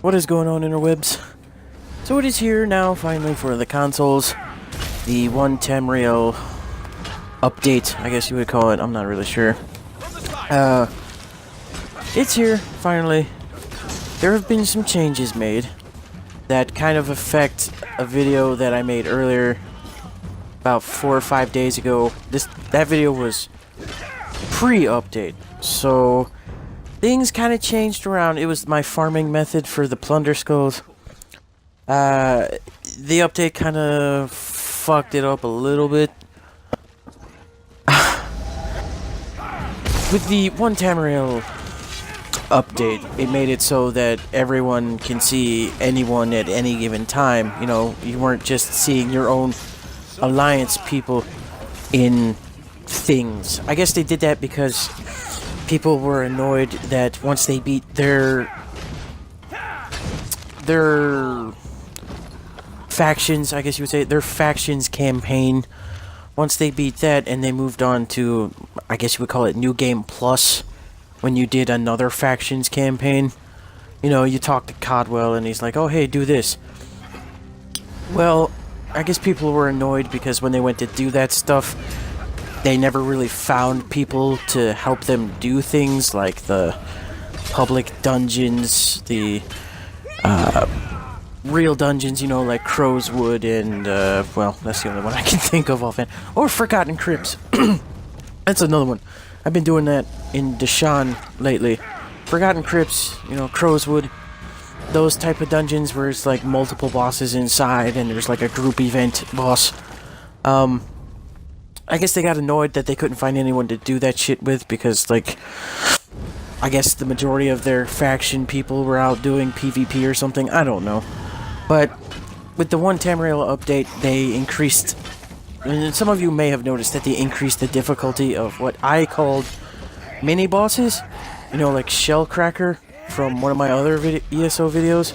What is going on, interwebs? So it is here now, finally, for the consoles. The one Tamriel update, I guess you would call it. I'm not really sure. It's here, finally. There have been some changes made that kind of affect a video that I made earlier, about 4 or 5 days ago. That video was pre-update, so things kind of changed around. It was my farming method for the plunder skulls. The update kind of fucked it up a little bit. With the one Tamriel update, it made it so that everyone can see anyone at any given time. You know, you weren't just seeing your own alliance people in things. I guess they did that because people were annoyed that once they beat their factions, I guess you would say, their factions campaign, once they beat that and they moved on to, I guess you would call it New Game Plus, when you did another factions campaign, you know, you talk to Codwell and he's like, oh hey, do this. Well, I guess people were annoyed because when they went to do that stuff, they never really found people to help them do things like the public dungeons, the real dungeons, you know, like Crowswood and, well, that's the only one I can think of offhand. Or Forgotten Crypts. That's another one. I've been doing that in Deshaun lately. Forgotten Crypts, you know, Crowswood, those type of dungeons where it's like multiple bosses inside and there's like a group event boss. I guess they got annoyed that they couldn't find anyone to do that shit with because, like, I guess the majority of their faction people were out doing PvP or something. I don't know. But with the one Tamriel update, they increased, and some of you may have noticed that they increased the difficulty of what I called mini bosses. You know, like Shellcracker from one of my other ESO videos.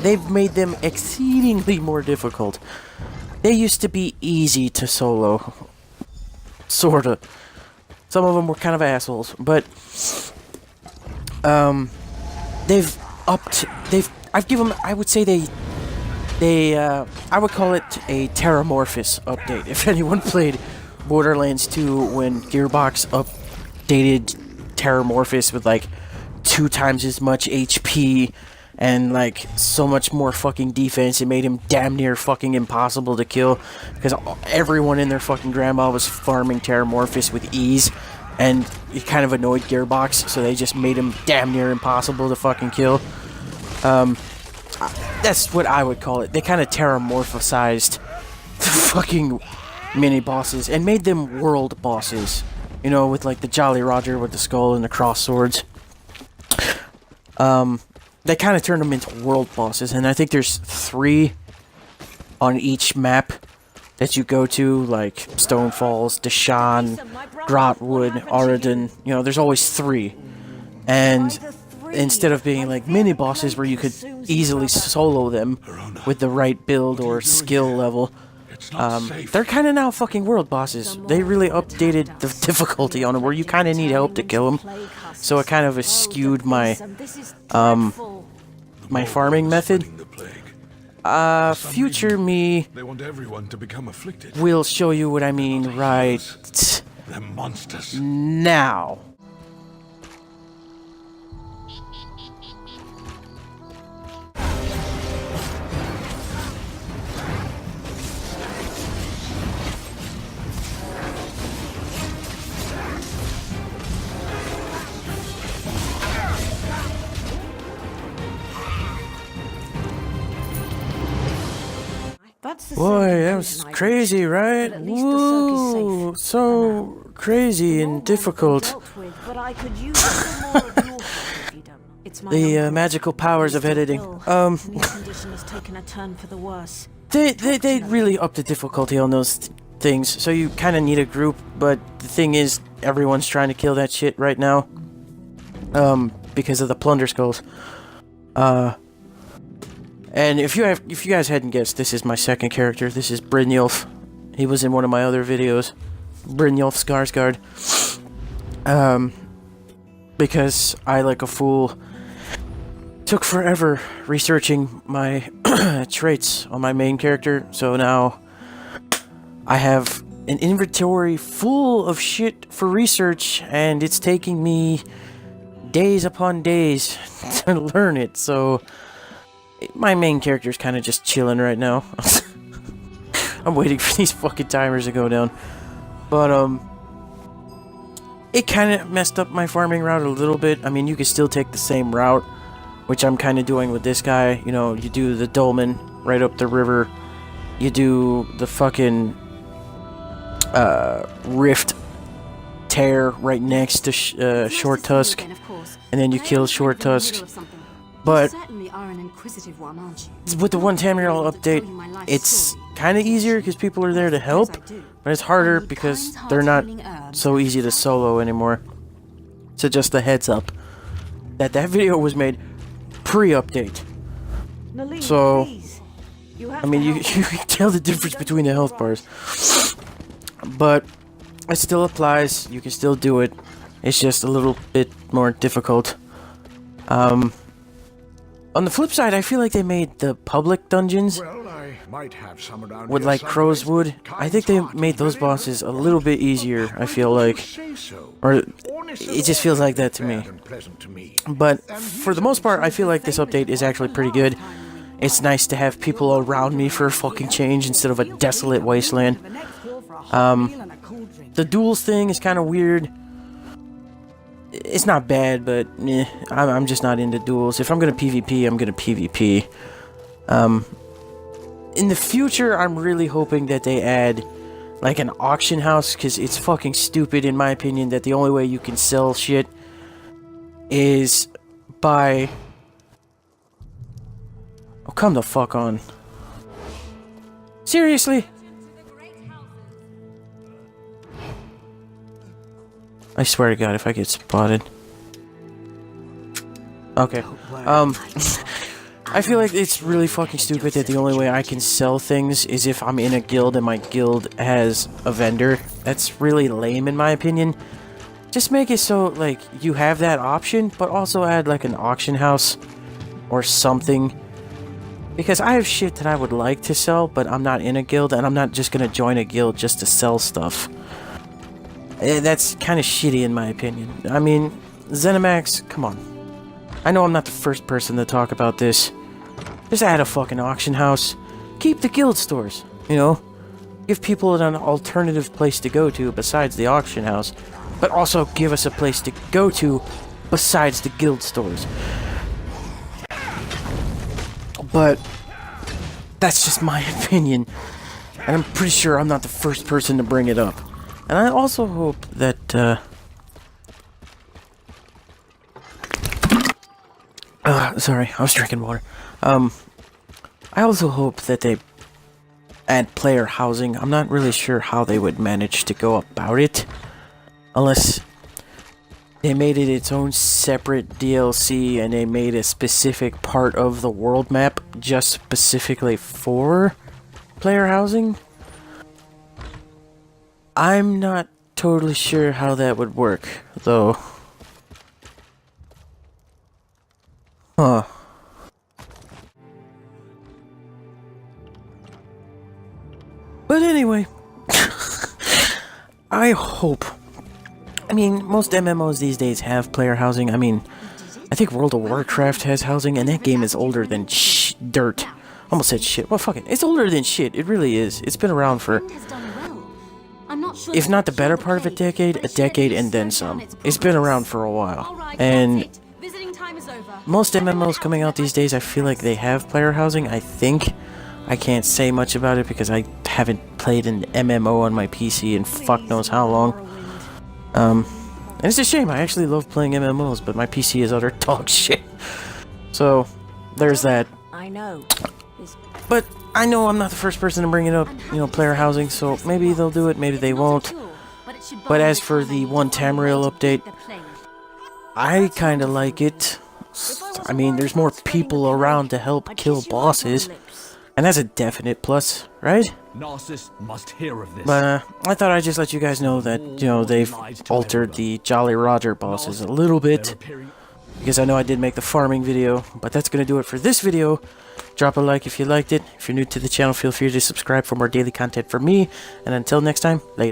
They've made them exceedingly more difficult. They used to be easy to solo. Sorta. Some of them were kind of assholes, but I would say I would call it a Terramorphous update. If anyone played Borderlands 2 when Gearbox updated Terramorphous with like 2 times as much HP and like so much more fucking defense, it made him damn near fucking impossible to kill because everyone in their fucking grandma was farming Terramorphous with ease, and it kind of annoyed Gearbox, so they just made him damn near impossible to fucking kill. That's what I would call it. They kind of terramorphosized the fucking mini bosses and made them world bosses. You know, with like the Jolly Roger with the skull and the cross swords. They kind of turned them into world bosses, and I think there's 3 on each map that you go to, like Stone Falls, Deshaun, Grotwood, Aradin. You know, there's always 3. And instead of being like mini bosses where you could easily solo them with the right build or skill level, they're kind of now fucking world bosses. They really updated the difficulty on them where you kind of need help to kill them. So it kind of skewed my my farming method. Future me will show you what I mean right now. Boy, that was crazy, right? Woo, so crazy and difficult. The magical powers of editing. They really upped the difficulty on those things, so you kind of need a group, but the thing is, everyone's trying to kill that shit right now. Because of the plunder skulls. And if you guys hadn't guessed, this is my second character. This is Brynjolf. He was in one of my other videos. Brynjolf Skarsgård. Because I, like a fool, took forever researching my traits on my main character, so now I have an inventory full of shit for research, and it's taking me days upon days to learn it, so my main character's kind of just chilling right now. I'm waiting for these fucking timers to go down. But, it kind of messed up my farming route a little bit. I mean, you can still take the same route, which I'm kind of doing with this guy. You know, you do the dolmen right up the river. You do the fucking rift tear right next to Short Tusk, and then you kill Short Tusk. But with the one Tamriel update, it's kind of easier because people are there to help, but it's harder because they're not so easy to solo anymore. So just a heads up that video was made pre-update. So, I mean, you can tell the difference between the health bars. But it still applies. You can still do it. It's just a little bit more difficult. On the flip side, I feel like they made the public dungeons with like Crowswood. I think they made those bosses a little bit easier, I feel like. Or it just feels like that to me. But for the most part, I feel like this update is actually pretty good. It's nice to have people around me for a fucking change instead of a desolate wasteland. The duels thing is kind of weird. It's not bad, but I'm just not into duels. If I'm gonna PvP, I'm gonna PvP. In the future, I'm really hoping that they add like an auction house, because it's fucking stupid in my opinion that the only way you can sell shit is by... Oh, come the fuck on. Seriously? I swear to God, if I get spotted. Okay. I feel like it's really fucking stupid that the only way I can sell things is if I'm in a guild and my guild has a vendor. That's really lame in my opinion. Just make it so, like, you have that option, but also add, like, an auction house or something. Because I have shit that I would like to sell, but I'm not in a guild, and I'm not just gonna join a guild just to sell stuff. That's kind of shitty in my opinion. I mean, ZeniMax, come on. I know I'm not the first person to talk about this. Just add a fucking auction house. Keep the guild stores, you know? Give people an alternative place to go to besides the auction house. But also give us a place to go to besides the guild stores. But that's just my opinion. And I'm pretty sure I'm not the first person to bring it up. And I also hope that, sorry, I was drinking water. I also hope that they add player housing. I'm not really sure how they would manage to go about it. Unless they made it its own separate DLC and they made a specific part of the world map just specifically for player housing. I'm not totally sure how that would work, though. Huh. But anyway, I hope. I mean, most MMOs these days have player housing. I mean, I think World of Warcraft has housing, and that game is older than dirt. Almost said shit. Well, fuck it. It's older than shit. It really is. It's been around for... if not the better part of a decade and then some. It's been around for a while. And most MMOs coming out these days, I feel like they have player housing, I think. I can't say much about it because I haven't played an MMO on my PC in fuck knows how long. And it's a shame, I actually love playing MMOs, but my PC is utter dog shit. So, there's that. I know. But I know I'm not the first person to bring it up, you know, player housing, so maybe they'll do it, maybe they won't. But as for the one Tamriel update, I kinda like it. I mean, there's more people around to help kill bosses, and that's a definite plus, right? Narcissus must hear of this. But I thought I'd just let you guys know that, you know, they've altered the Jolly Roger bosses a little bit. because I know I did make the farming video. But that's going to do it for this video. Drop a like if you liked it. If you're new to the channel, feel free to subscribe for more daily content from me. And until next time, later.